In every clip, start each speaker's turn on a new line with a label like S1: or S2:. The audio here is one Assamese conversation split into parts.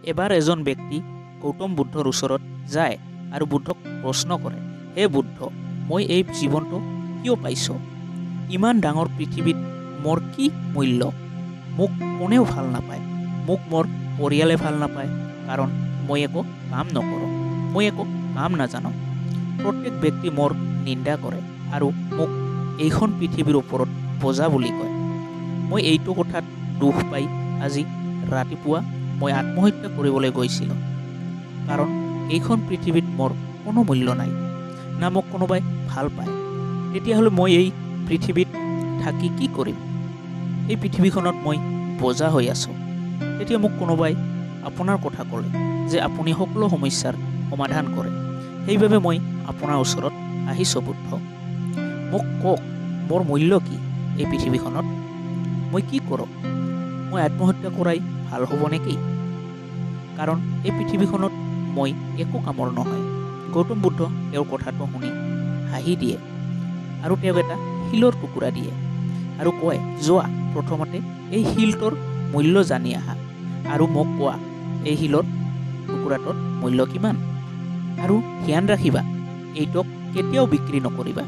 S1: এবাৰ এজন ব্যক্তি গৌতম বুদ্ধৰ ওচৰত যায় আৰু বুদ্ধক প্ৰশ্ন কৰে, হে বুদ্ধ, মই এই জীৱনটো কিয় পাইছোঁ? ইমান ডাঙৰ পৃথিৱীত মোৰ কি মূল্য? মোক কোনেও ভাল নাপায়, মোক মোৰ পৰিয়ালে ভাল নাপায়, কাৰণ মই একো কাম নকৰোঁ, মই একো কাম নাজানো। প্ৰত্যেক ব্যক্তি মোৰ নিন্দা কৰে আৰু মোক এইখন পৃথিৱীৰ ওপৰত বোজা বুলি কয়। মই এইটো কথাত দুখ পাই আজি ৰাতিপুৱা মই আত্মহত্যা কৰিবলৈ গৈছিলোঁ, কাৰণ এইখন পৃথিৱীত মোৰ কোনো মূল্য নাই, না মোক কোনোবাই ভাল পায়। তেতিয়াহ'লে মই এই পৃথিৱীত থাকি কি কৰিম? এই পৃথিৱীখনত মই বোজা হৈ আছোঁ। তেতিয়া মোক কোনোবাই আপোনাৰ কথা ক'লে যে আপুনি সকলো সমস্যাৰ সমাধান কৰে, সেইবাবে মই আপোনাৰ ওচৰত আহিছোঁ বুদ্ধ। মোক কওক, মোৰ মূল্য কি এই পৃথিৱীখনত? মই কি কৰোঁ? মই আত্মহত্যা কৰাই ভাল হ'ব নেকি? কাৰণ এই পৃথিৱীখনত মই একো কামৰ নহয়। গৌতম বুদ্ধ তেওঁৰ কথাটো শুনি হাঁহি দিয়ে আৰু তেওঁক এটা শিলৰ টুকুৰা দিয়ে আৰু কয়, যোৱা, প্ৰথমতে এই শিলটোৰ মূল্য জানি আহা আৰু মোক কোৱা এই শিলৰ টুকুৰাটোৰ মূল্য কিমান। আৰু ধ্যান ৰাখিবা, এইটোক কেতিয়াও বিক্ৰী নকৰিবা,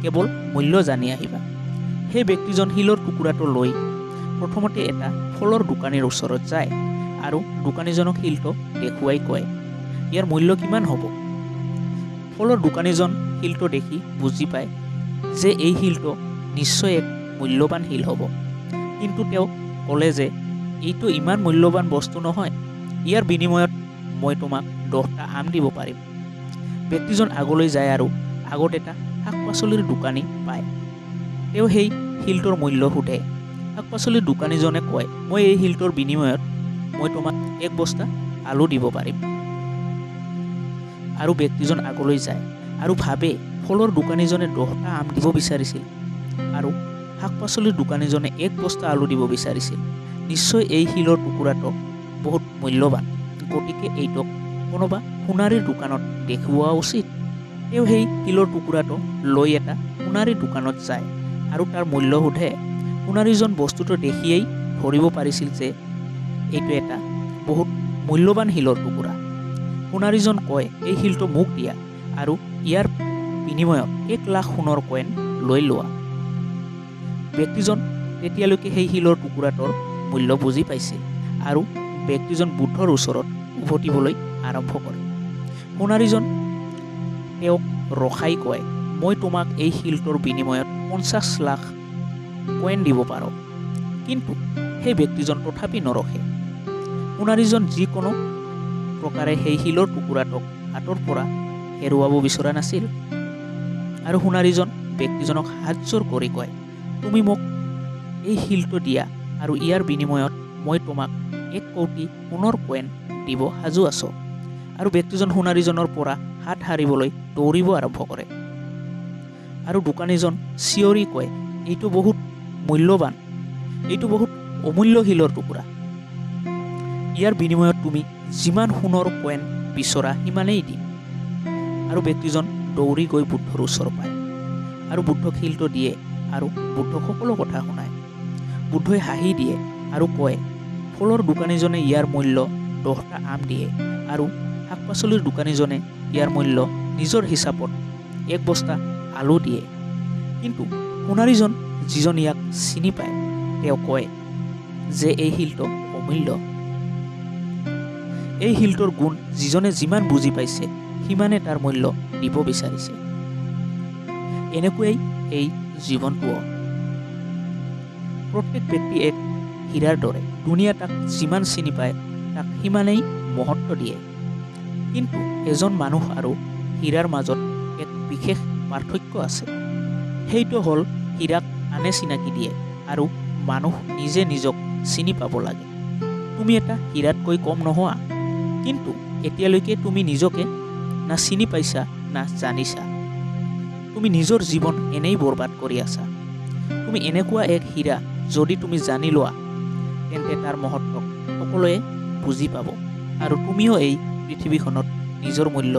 S1: কেৱল মূল্য জানি আহিবা। সেই ব্যক্তিজন শিলৰ টুকুৰাটো লৈ প্ৰথমতে এটা ফলৰ দোকানীৰ ওচৰত যায় আৰু দোকানীজনক শিলটো দেখুৱাই কয়, ইয়াৰ মূল্য কিমান হ'ব? ফলৰ দোকানীজন শিলটো দেখি বুজি পায় যে এই শিলটো নিশ্চয় এক মূল্যৱান শিল হ'ব, কিন্তু তেওঁ ক'লে যে এইটো ইমান মূল্যৱান বস্তু নহয়, ইয়াৰ বিনিময়ত মই তোমাক 10টা আম দিব পাৰিম। ব্যক্তিজন আগলৈ যায় আৰু আগত এটা শাক পাচলিৰ দোকানী পায়। তেওঁ সেই শিলটোৰ মূল্য সোধে। শাক পাচলিৰ দোকানীজনে কয়, মই এই শিলটোৰ বিনিময়ত মই তোমাক 1 বস্তা আলু দিব পাৰিম। আৰু ব্যক্তিজন আগলৈ যায় আৰু ভাবে ফলৰ দোকানীজনে 10টা আম দিব বিচাৰিছিল আৰু শাক পাচলিৰ দোকানীজনে 1 বস্তা আলু দিব বিচাৰিছিল। নিশ্চয় এই শিলৰ টুকুৰাটো বহুত মূল্যৱান, গতিকে এইটোক কোনোবা সোণাৰীৰ দোকানত দেখুওৱা উচিত। তেওঁ সেই শিলৰ টুকুৰাটো লৈ এটা সোণাৰীৰ দোকানত যায় আৰু তাৰ মূল্য সোধে। সোণাৰীজন বস্তুটো দেখিয়েই ধৰিব পাৰিছিল যে এইটো এটা বহুত মূল্যৱান শিলৰ টুকুৰা। সোণাৰীজন কয়, এই শিলটো মোক দিয়া আৰু ইয়াৰ বিনিময়ত 1 লাখ সোণৰ কইন লৈ লোৱা। ব্যক্তিজন তেতিয়ালৈকে সেই শিলৰ টুকুৰাটোৰ মূল্য বুজি পাইছিল আৰু ব্যক্তিজন বুদ্ধৰ ওচৰত উভতিবলৈ আৰম্ভ কৰে। সোণাৰীজন তেওঁক ৰখাই কয়, মই তোমাক এই শিলটোৰ বিনিময়ত 50 লাখ কইন দিব পাৰোঁ। কিন্তু সেই ব্যক্তিজন তথাপি নৰখে। সোণাৰীজন যিকোনো প্ৰকাৰে সেই শিলৰ টুকুৰাটোক হাতৰ পৰা হেৰুৱাব বিচৰা নাছিল আৰু সোণাৰীজন ব্যক্তিজনক হাতযোৰ কৰি কয়, তুমি মোক এই শিলটো দিয়া আৰু ইয়াৰ বিনিময়ত মই তোমাক 1 কোটি সোণৰ কইন দিব সাজু আছোঁ। আৰু ব্যক্তিজন সোণাৰীজনৰ পৰা হাত সাৰিবলৈ দৌৰিব আৰম্ভ কৰে আৰু দোকানীজন চিঞৰি কয়, এইটো বহুত মূল্যৱান, এইটো বহুত অমূল্য শিলৰ টুকুৰা, ইয়াৰ বিনিময়ত তুমি যিমান সোণৰ কইন বিচৰা সিমানেই দিম। আৰু ব্যক্তিজন দৌৰি গৈ বুদ্ধৰ ওচৰ পায় আৰু বুদ্ধক শিলটো দিয়ে আৰু বুদ্ধক সকলো কথা শুনায়। বুদ্ধই হাঁহি দিয়ে আৰু কয়, ফলৰ দোকানীজনে ইয়াৰ মূল্য 10টা আম দিয়ে আৰু শাক পাচলিৰ দোকানীজনে ইয়াৰ মূল্য নিজৰ হিচাপত 1 বস্তা আলু দিয়ে। কিন্তু সোণাৰীজন যিজন ইয়াক চিনি পায়, তেওঁ কয় যে এই শিলটো অমূল্য। এই শিলটোৰ গুণ যিজনে যিমান বুজি পাইছে সিমানে তাৰ মূল্য দিব বিচাৰিছে। এনেকৈয়ে এই জীৱনটোও। প্ৰত্যেক ব্যক্তি এক হীৰাৰ দৰে, দুনিয়া তাক যিমান চিনি পায় তাক সিমানেই মহত্ব দিয়ে। কিন্তু এজন মানুহ আৰু হীৰাৰ মাজত এক বিশেষ পাৰ্থক্য আছে। সেইটো হ'ল হীৰাক আনে চিনাকি দিয়ে আৰু মানুহ নিজে নিজক চিনি পাব লাগে। তুমি এটা হীৰাতকৈ কম নোহোৱা, কিন্তু এতিয়ালৈকে তুমি নিজকে না চিনি পাইছা না জানিছা। তুমি নিজৰ জীৱন এনেই বৰবাদ কৰি আছা। তুমি এনেকুৱা এক হীৰা, যদি তুমি জানি লোৱা তেন্তে তাৰ মহত্ব সকলোৱে বুজি পাব আৰু তুমিও এই পৃথিৱীখনত নিজৰ মূল্য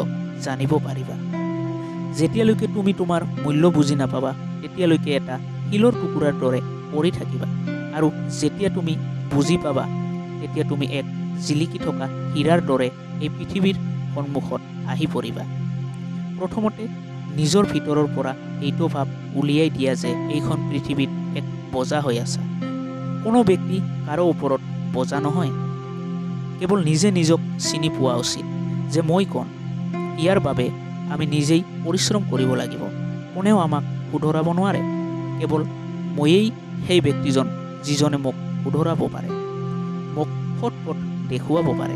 S1: জানিব পাৰিবা। যেতিয়ালৈকে তুমি তোমাৰ মূল্য বুজি নাপাবা তেতিয়ালৈকে এটা শিলৰ টুকুৰাৰ দৰে পৰি থাকিবা আৰু যেতিয়া তুমি বুজি পাবা তেতিয়া তুমি এক জিলিকি থকা হীৰাৰ দৰে এই পৃথিৱীৰ সন্মুখত আহি পৰিবা। প্ৰথমতে নিজৰ ভিতৰৰ পৰা এইটো ভাৱ উলিয়াই দিয়া যে এইখন পৃথিৱীত এক বজা হৈ আছা। কোনো ব্যক্তি কাৰো ওপৰত বজা নহয়। কেৱল নিজে নিজক চিনি পোৱা উচিত যে মই কোন। ইয়াৰ বাবে আমি নিজেই পৰিশ্ৰম কৰিব লাগিব। কোনেও আমাক শুধৰাব নোৱাৰে। কেৱল ময়েই সেই ব্যক্তিজন যিজনে মোক শুধৰাব পাৰে, মোক সৎ পথ দেখুৱাব পাৰে।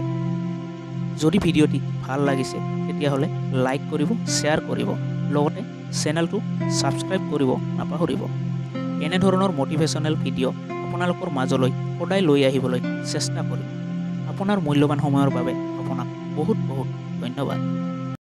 S1: যদি ভিডিঅ'টি ভাল লাগিছে তেতিয়াহ'লে লাইক কৰিব, শ্বেয়াৰ কৰিব, লগতে চেনেলটো ছাবস্ক্ৰাইব কৰিব নাপাহৰিব। এনেধৰণৰ মটিভেশ্যনেল ভিডিঅ' আপোনালোকৰ মাজলৈ সদায় লৈ আহিবলৈ চেষ্টা কৰিম। আপোনাৰ মূল্যৱান সময়ৰ বাবে আপোনাক বহুত বহুত ধন্যবাদ।